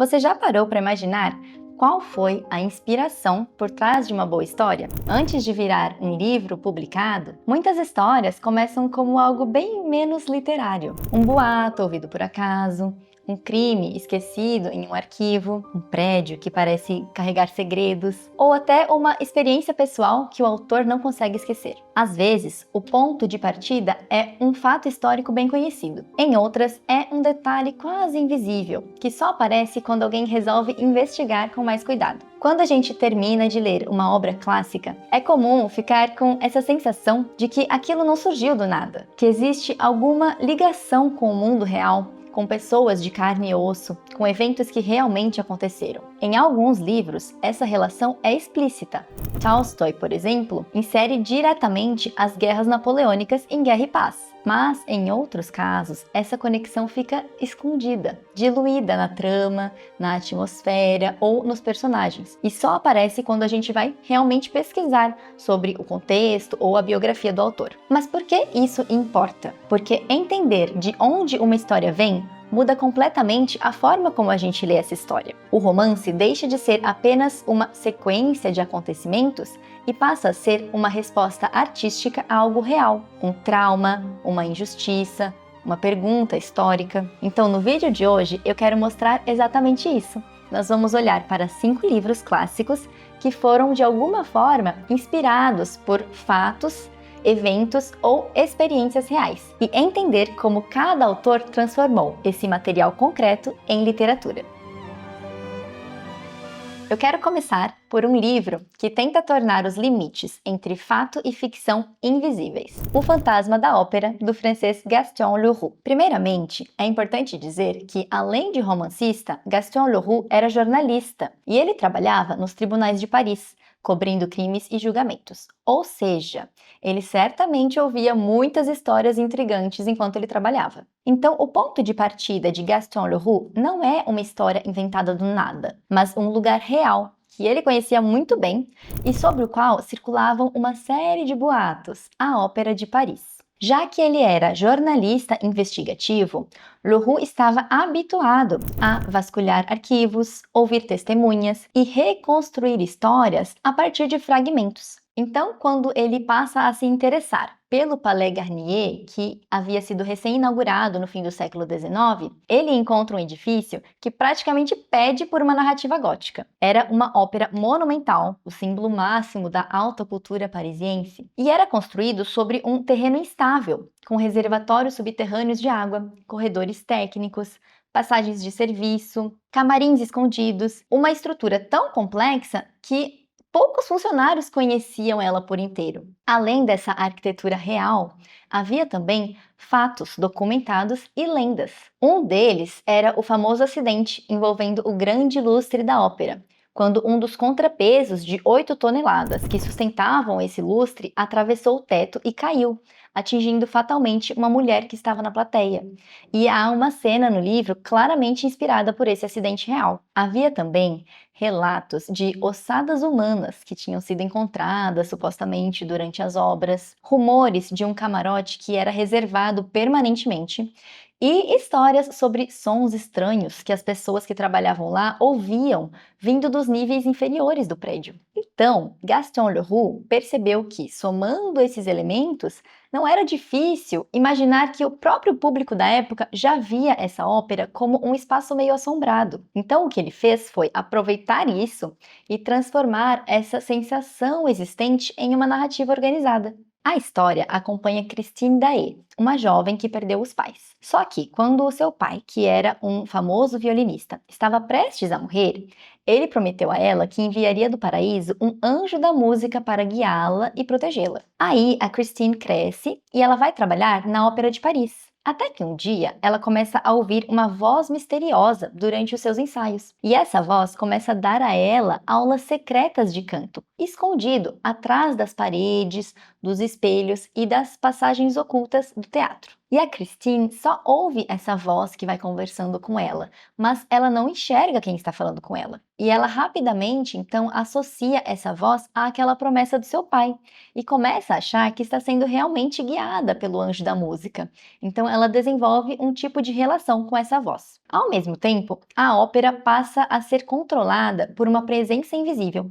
Você já parou para imaginar qual foi a inspiração por trás de uma boa história? Antes de virar um livro publicado, muitas histórias começam como algo bem menos literário. Um boato ouvido por acaso, um crime esquecido em um arquivo, um prédio que parece carregar segredos, ou até uma experiência pessoal que o autor não consegue esquecer. Às vezes, o ponto de partida é um fato histórico bem conhecido. Em outras, é um detalhe quase invisível, que só aparece quando alguém resolve investigar com mais cuidado. Quando a gente termina de ler uma obra clássica, é comum ficar com essa sensação de que aquilo não surgiu do nada, que existe alguma ligação com o mundo real, com pessoas de carne e osso, com eventos que realmente aconteceram. Em alguns livros, essa relação é explícita. Tolstói, por exemplo, insere diretamente as guerras napoleônicas em Guerra e Paz. Mas, em outros casos, essa conexão fica escondida, diluída na trama, na atmosfera ou nos personagens, e só aparece quando a gente vai realmente pesquisar sobre o contexto ou a biografia do autor. Mas por que isso importa? Porque entender de onde uma história vem muda completamente a forma como a gente lê essa história. O romance deixa de ser apenas uma sequência de acontecimentos e passa a ser uma resposta artística a algo real, um trauma, uma injustiça, uma pergunta histórica. Então, no vídeo de hoje, eu quero mostrar exatamente isso. Nós vamos olhar para 5 livros clássicos que foram, de alguma forma, inspirados por fatos, eventos ou experiências reais, e entender como cada autor transformou esse material concreto em literatura. Eu quero começar por um livro que tenta tornar os limites entre fato e ficção invisíveis. O Fantasma da Ópera, do francês Gaston Leroux. Primeiramente, é importante dizer que, além de romancista, Gaston Leroux era jornalista e ele trabalhava nos tribunais de Paris, cobrindo crimes e julgamentos. Ou seja, ele certamente ouvia muitas histórias intrigantes enquanto ele trabalhava. Então, o ponto de partida de Gaston Leroux não é uma história inventada do nada, mas um lugar real que ele conhecia muito bem e sobre o qual circulavam uma série de boatos, a Ópera de Paris. Já que ele era jornalista investigativo, Leroux estava habituado a vasculhar arquivos, ouvir testemunhas e reconstruir histórias a partir de fragmentos. Então, quando ele passa a se interessar pelo Palais Garnier, que havia sido recém-inaugurado no fim do século XIX, ele encontra um edifício que praticamente pede por uma narrativa gótica. Era uma ópera monumental, o símbolo máximo da alta cultura parisiense, e era construído sobre um terreno instável, com reservatórios subterrâneos de água, corredores técnicos, passagens de serviço, camarins escondidos, uma estrutura tão complexa que poucos funcionários conheciam ela por inteiro. Além dessa arquitetura real, havia também fatos documentados e lendas. Um deles era o famoso acidente envolvendo o grande lustre da ópera, quando um dos contrapesos de 8 toneladas que sustentavam esse lustre atravessou o teto e caiu, atingindo fatalmente uma mulher que estava na plateia. E há uma cena no livro claramente inspirada por esse acidente real. Havia também relatos de ossadas humanas que tinham sido encontradas supostamente durante as obras, rumores de um camarote que era reservado permanentemente e histórias sobre sons estranhos que as pessoas que trabalhavam lá ouviam vindo dos níveis inferiores do prédio. Então, Gaston Leroux percebeu que, somando esses elementos, não era difícil imaginar que o próprio público da época já via essa ópera como um espaço meio assombrado. Então, o que ele fez foi aproveitar isso e transformar essa sensação existente em uma narrativa organizada. A história acompanha Christine Daae, uma jovem que perdeu os pais. Só que, quando o seu pai, que era um famoso violinista, estava prestes a morrer, ele prometeu a ela que enviaria do paraíso um anjo da música para guiá-la e protegê-la. Aí, a Christine cresce e ela vai trabalhar na Ópera de Paris. Até que um dia, ela começa a ouvir uma voz misteriosa durante os seus ensaios. E essa voz começa a dar a ela aulas secretas de canto, escondido atrás das paredes, dos espelhos e das passagens ocultas do teatro. E a Christine só ouve essa voz que vai conversando com ela, mas ela não enxerga quem está falando com ela. E ela rapidamente, então, associa essa voz àquela promessa do seu pai e começa a achar que está sendo realmente guiada pelo anjo da música. Então, ela desenvolve um tipo de relação com essa voz. Ao mesmo tempo, a ópera passa a ser controlada por uma presença invisível,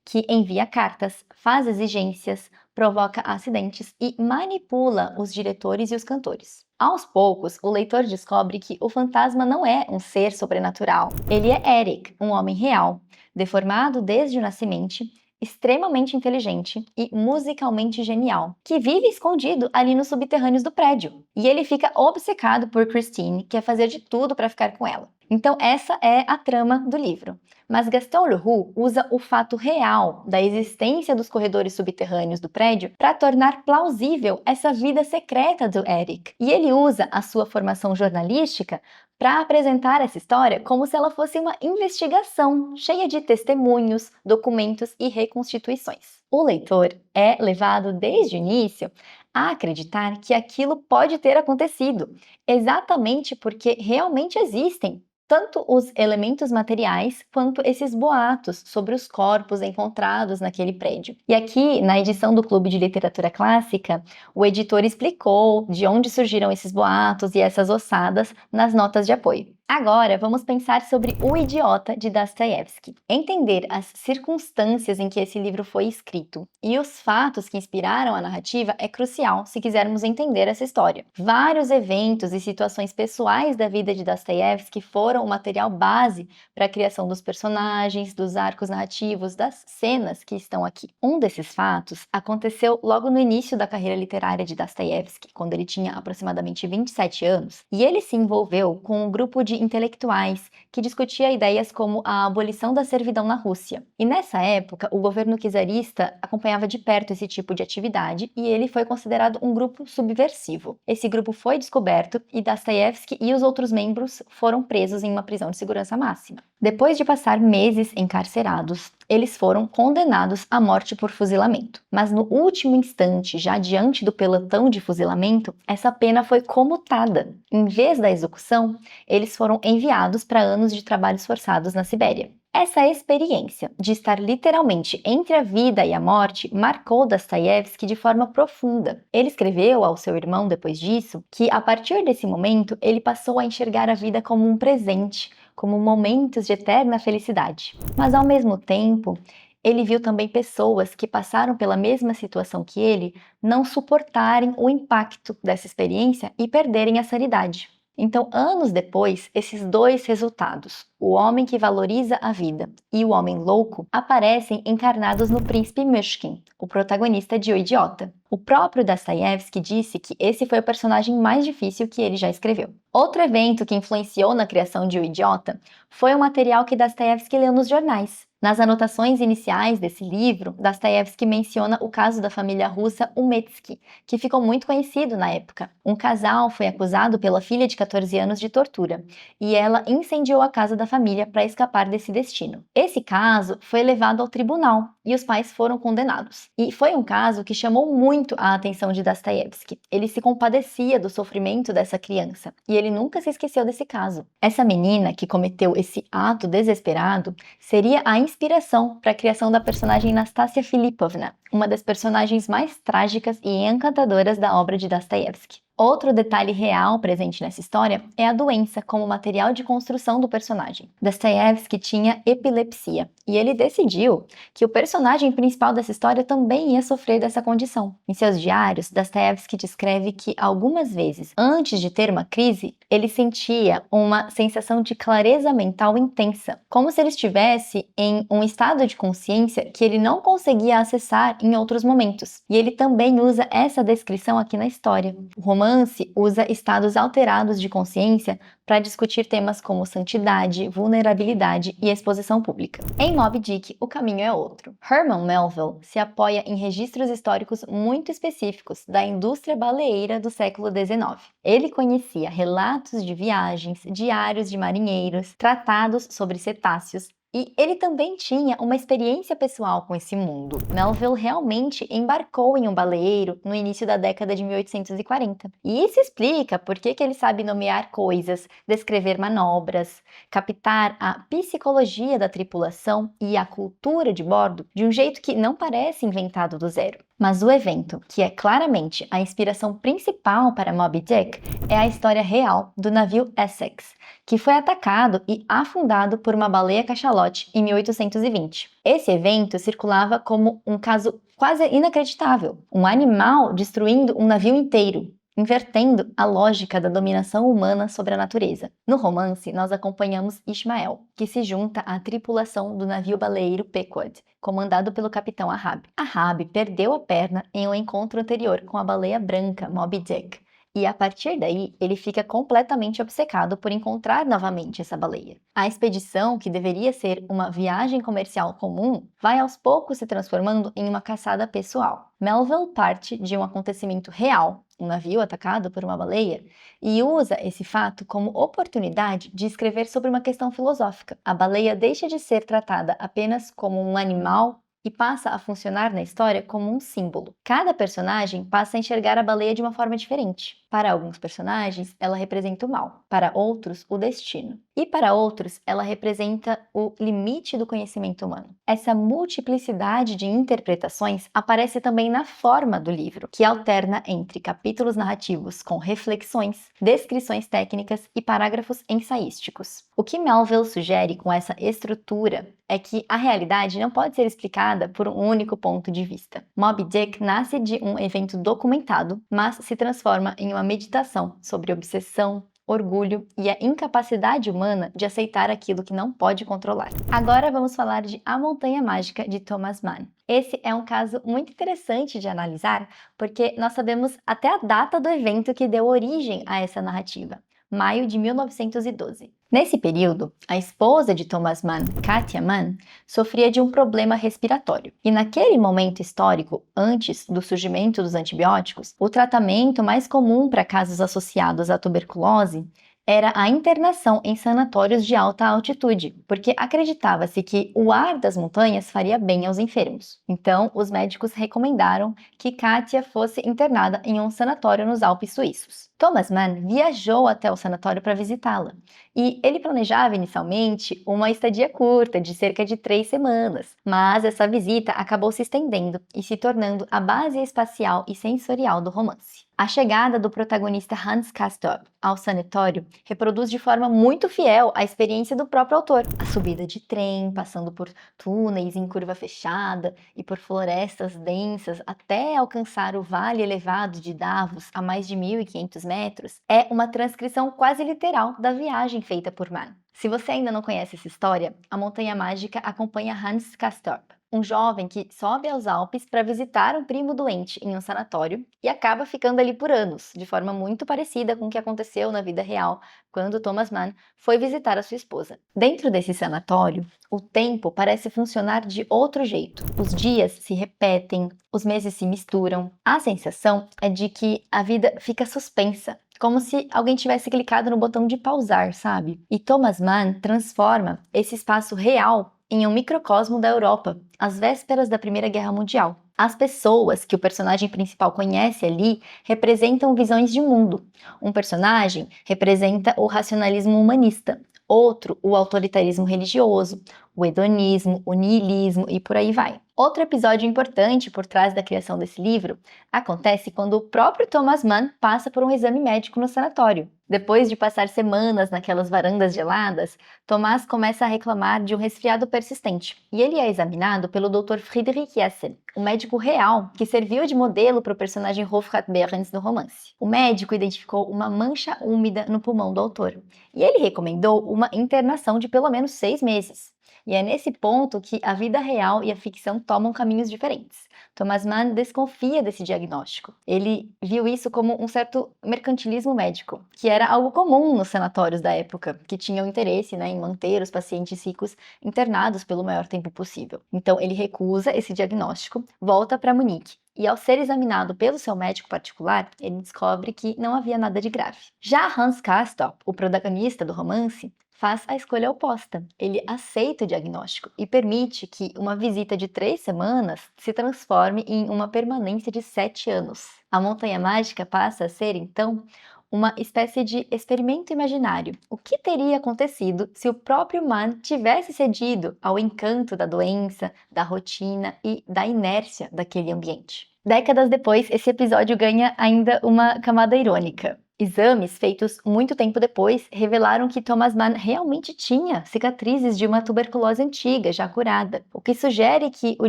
que envia cartas, faz exigências, provoca acidentes e manipula os diretores e os cantores. Aos poucos, o leitor descobre que o fantasma não é um ser sobrenatural. Ele é Eric, um homem real, deformado desde o nascimento, extremamente inteligente e musicalmente genial, que vive escondido ali nos subterrâneos do prédio. E ele fica obcecado por Christine, quer fazer de tudo para ficar com ela. Então essa é a trama do livro. Mas Gaston Leroux usa o fato real da existência dos corredores subterrâneos do prédio para tornar plausível essa vida secreta do Eric. E ele usa a sua formação jornalística para apresentar essa história como se ela fosse uma investigação cheia de testemunhos, documentos e reconstituições. O leitor é levado desde o início a acreditar que aquilo pode ter acontecido, exatamente porque realmente existem tanto os elementos materiais quanto esses boatos sobre os corpos encontrados naquele prédio. E aqui, na edição do Clube de Literatura Clássica, o editor explicou de onde surgiram esses boatos e essas ossadas nas notas de apoio. Agora, vamos pensar sobre O Idiota, de Dostoiévski. Entender as circunstâncias em que esse livro foi escrito e os fatos que inspiraram a narrativa é crucial se quisermos entender essa história. Vários eventos e situações pessoais da vida de Dostoiévski foram o material base para a criação dos personagens, dos arcos narrativos, das cenas que estão aqui. Um desses fatos aconteceu logo no início da carreira literária de Dostoiévski, quando ele tinha aproximadamente 27 anos, e ele se envolveu com um grupo de intelectuais que discutia ideias como a abolição da servidão na Rússia. E nessa época, o governo czarista acompanhava de perto esse tipo de atividade e ele foi considerado um grupo subversivo. Esse grupo foi descoberto e Dostoiévski e os outros membros foram presos em uma prisão de segurança máxima. Depois de passar meses encarcerados, eles foram condenados à morte por fuzilamento. Mas no último instante, já diante do pelotão de fuzilamento, essa pena foi comutada. Em vez da execução, eles foram enviados para anos de trabalhos forçados na Sibéria. Essa experiência de estar literalmente entre a vida e a morte marcou Dostoiévski de forma profunda. Ele escreveu ao seu irmão depois disso que, a partir desse momento, ele passou a enxergar a vida como um presente, como momentos de eterna felicidade. Mas, ao mesmo tempo, ele viu também pessoas que passaram pela mesma situação que ele não suportarem o impacto dessa experiência e perderem a sanidade. Então, anos depois, esses dois resultados, o homem que valoriza a vida e o homem louco, aparecem encarnados no príncipe Myshkin, o protagonista de O Idiota. O próprio Dostoiévski disse que esse foi o personagem mais difícil que ele já escreveu. Outro evento que influenciou na criação de O Idiota foi o material que Dostoiévski leu nos jornais. Nas anotações iniciais desse livro, Dostoiévski menciona o caso da família russa Umetsky, que ficou muito conhecido na época. Um casal foi acusado pela filha de 14 anos de tortura, e ela incendiou a casa da família para escapar desse destino. Esse caso foi levado ao tribunal e os pais foram condenados. E foi um caso que chamou muito a atenção de Dostoiévski. Ele se compadecia do sofrimento dessa criança, e ele nunca se esqueceu desse caso. Essa menina que cometeu esse ato desesperado seria a inspiração para a criação da personagem Nastassia Filipovna, uma das personagens mais trágicas e encantadoras da obra de Dostoiévski. Outro detalhe real presente nessa história é a doença como material de construção do personagem. Dostoiévski tinha epilepsia e ele decidiu que o personagem principal dessa história também ia sofrer dessa condição. Em seus diários, Dostoiévski descreve que algumas vezes, antes de ter uma crise, ele sentia uma sensação de clareza mental intensa, como se ele estivesse em um estado de consciência que ele não conseguia acessar em outros momentos. E ele também usa essa descrição aqui na história. O romance usa estados alterados de consciência para discutir temas como santidade, vulnerabilidade e exposição pública. Em Moby Dick, o caminho é outro. Herman Melville se apoia em registros históricos muito específicos da indústria baleeira do século XIX. Ele conhecia relatos de viagens, diários de marinheiros, tratados sobre cetáceos, E ele também tinha uma experiência pessoal com esse mundo. Melville realmente embarcou em um baleeiro no início da década de 1840. E isso explica por que ele sabe nomear coisas, descrever manobras, captar a psicologia da tripulação e a cultura de bordo de um jeito que não parece inventado do zero. Mas o evento, que é claramente a inspiração principal para Moby Dick, é a história real do navio Essex, que foi atacado e afundado por uma baleia-cachalote em 1820. Esse evento circulava como um caso quase inacreditável, um animal destruindo um navio inteiro, invertendo a lógica da dominação humana sobre a natureza. No romance, nós acompanhamos Ishmael, que se junta à tripulação do navio baleeiro Pequod, comandado pelo capitão Ahab. Ahab perdeu a perna em um encontro anterior com a baleia branca Moby Dick, e a partir daí ele fica completamente obcecado por encontrar novamente essa baleia. A expedição, que deveria ser uma viagem comercial comum, vai aos poucos se transformando em uma caçada pessoal. Melville parte de um acontecimento real, um navio atacado por uma baleia, e usa esse fato como oportunidade de escrever sobre uma questão filosófica. A baleia deixa de ser tratada apenas como um animal e passa a funcionar na história como um símbolo. Cada personagem passa a enxergar a baleia de uma forma diferente. Para alguns personagens, ela representa o mal, para outros, o destino. E para outros, ela representa o limite do conhecimento humano. Essa multiplicidade de interpretações aparece também na forma do livro, que alterna entre capítulos narrativos com reflexões, descrições técnicas e parágrafos ensaísticos. O que Melville sugere com essa estrutura é que a realidade não pode ser explicada por um único ponto de vista. Moby Dick nasce de um evento documentado, mas se transforma em uma meditação sobre obsessão, orgulho e a incapacidade humana de aceitar aquilo que não pode controlar. Agora vamos falar de A Montanha Mágica, de Thomas Mann. Esse é um caso muito interessante de analisar, porque nós sabemos até a data do evento que deu origem a essa narrativa, maio de 1912. Nesse período, a esposa de Thomas Mann, Katia Mann, sofria de um problema respiratório. E naquele momento histórico, antes do surgimento dos antibióticos, o tratamento mais comum para casos associados à tuberculose era a internação em sanatórios de alta altitude, porque acreditava-se que o ar das montanhas faria bem aos enfermos. Então, os médicos recomendaram que Katia fosse internada em um sanatório nos Alpes suíços. Thomas Mann viajou até o sanatório para visitá-la, e ele planejava inicialmente uma estadia curta, de cerca de 3 semanas, mas essa visita acabou se estendendo e se tornando a base espacial e sensorial do romance. A chegada do protagonista Hans Castorp ao sanatório reproduz de forma muito fiel a experiência do próprio autor. A subida de trem, passando por túneis em curva fechada e por florestas densas até alcançar o vale elevado de Davos a mais de 1.500 metros, é uma transcrição quase literal da viagem feita por Mann. Se você ainda não conhece essa história, A Montanha Mágica acompanha Hans Castorp, um jovem que sobe aos Alpes para visitar um primo doente em um sanatório e acaba ficando ali por anos, de forma muito parecida com o que aconteceu na vida real quando Thomas Mann foi visitar a sua esposa. Dentro desse sanatório, o tempo parece funcionar de outro jeito. Os dias se repetem, os meses se misturam. A sensação é de que a vida fica suspensa, como se alguém tivesse clicado no botão de pausar, sabe? E Thomas Mann transforma esse espaço real em um microcosmo da Europa, às vésperas da Primeira Guerra Mundial. As pessoas que o personagem principal conhece ali representam visões de mundo. Um personagem representa o racionalismo humanista, outro o autoritarismo religioso, o hedonismo, o niilismo e por aí vai. Outro episódio importante por trás da criação desse livro acontece quando o próprio Thomas Mann passa por um exame médico no sanatório. Depois de passar semanas naquelas varandas geladas, Thomas começa a reclamar de um resfriado persistente e ele é examinado pelo Dr. Friedrich Jessel, um médico real que serviu de modelo para o personagem Hofrat Behrens no romance. O médico identificou uma mancha úmida no pulmão do autor e ele recomendou uma internação de pelo menos 6 meses. E é nesse ponto que a vida real e a ficção tomam caminhos diferentes. Thomas Mann desconfia desse diagnóstico. Ele viu isso como um certo mercantilismo médico, que era algo comum nos sanatórios da época, que tinham interesse, em manter os pacientes ricos internados pelo maior tempo possível. Então ele recusa esse diagnóstico, volta para Munique. E ao ser examinado pelo seu médico particular, ele descobre que não havia nada de grave. Já Hans Castorp, o protagonista do romance, faz a escolha oposta. Ele aceita o diagnóstico e permite que uma visita de 3 semanas se transforme em uma permanência de 7 anos. A montanha mágica passa a ser, então, uma espécie de experimento imaginário. O que teria acontecido se o próprio Mann tivesse cedido ao encanto da doença, da rotina e da inércia daquele ambiente? Décadas depois, esse episódio ganha ainda uma camada irônica. Exames feitos muito tempo depois revelaram que Thomas Mann realmente tinha cicatrizes de uma tuberculose antiga, já curada, o que sugere que o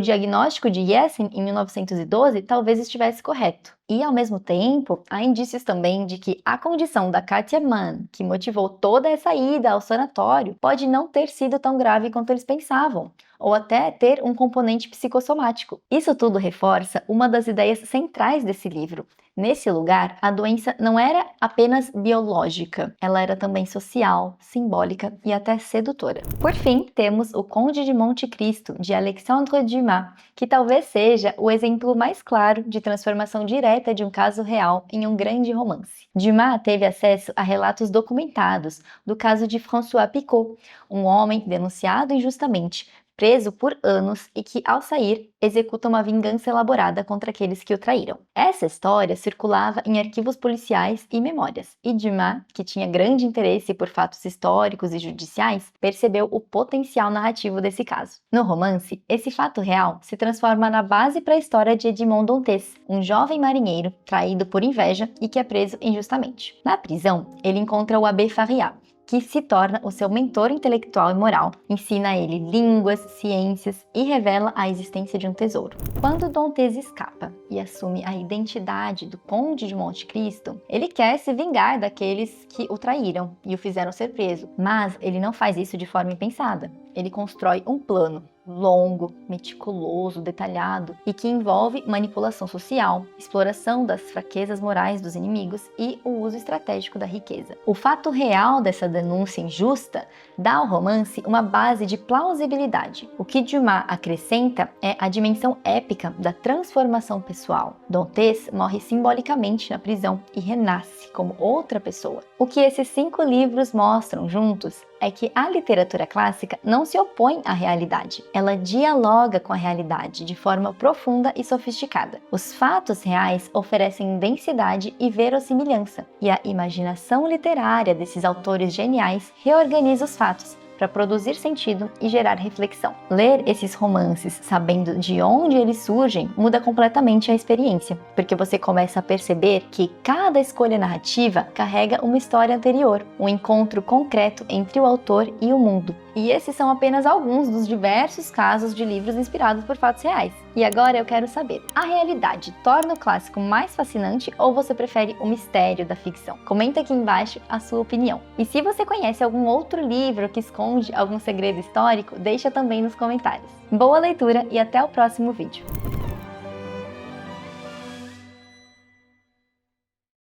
diagnóstico de Jessen em 1912 talvez estivesse correto. E, ao mesmo tempo, há indícios também de que a condição da Katia Mann, que motivou toda essa ida ao sanatório, pode não ter sido tão grave quanto eles pensavam, ou até ter um componente psicossomático. Isso tudo reforça uma das ideias centrais desse livro. Nesse lugar, a doença não era apenas biológica, ela era também social, simbólica e até sedutora. Por fim, temos O Conde de Monte Cristo, de Alexandre Dumas, que talvez seja o exemplo mais claro de transformação direta de um caso real em um grande romance. Dumas teve acesso a relatos documentados do caso de François Picot, um homem denunciado injustamente, preso por anos e que, ao sair, executa uma vingança elaborada contra aqueles que o traíram. Essa história circulava em arquivos policiais e memórias, e Dumas, que tinha grande interesse por fatos históricos e judiciais, percebeu o potencial narrativo desse caso. No romance, esse fato real se transforma na base para a história de Edmond Dantes, um jovem marinheiro traído por inveja e que é preso injustamente. Na prisão, ele encontra o Abbé Faria, que se torna o seu mentor intelectual e moral, ensina a ele línguas, ciências e revela a existência de um tesouro. Quando Dantes escapa e assume a identidade do Conde de Monte Cristo, ele quer se vingar daqueles que o traíram e o fizeram ser preso, mas ele não faz isso de forma impensada. Ele constrói um plano longo, meticuloso, detalhado e que envolve manipulação social, exploração das fraquezas morais dos inimigos e o uso estratégico da riqueza. O fato real dessa denúncia injusta dá ao romance uma base de plausibilidade. O que Dumas acrescenta é a dimensão épica da transformação pessoal. Dantes morre simbolicamente na prisão e renasce como outra pessoa. O que esses 5 livros mostram juntos é que a literatura clássica não se opõe à realidade. Ela dialoga com a realidade de forma profunda e sofisticada. Os fatos reais oferecem densidade e verossimilhança, e a imaginação literária desses autores geniais reorganiza os fatos para produzir sentido e gerar reflexão. Ler esses romances sabendo de onde eles surgem muda completamente a experiência, porque você começa a perceber que cada escolha narrativa carrega uma história anterior, um encontro concreto entre o autor e o mundo. E esses são apenas alguns dos diversos casos de livros inspirados por fatos reais. E agora eu quero saber, a realidade torna o clássico mais fascinante ou você prefere o mistério da ficção? Comenta aqui embaixo a sua opinião. E se você conhece algum outro livro que esconde algum segredo histórico, deixa também nos comentários. Boa leitura e até o próximo vídeo!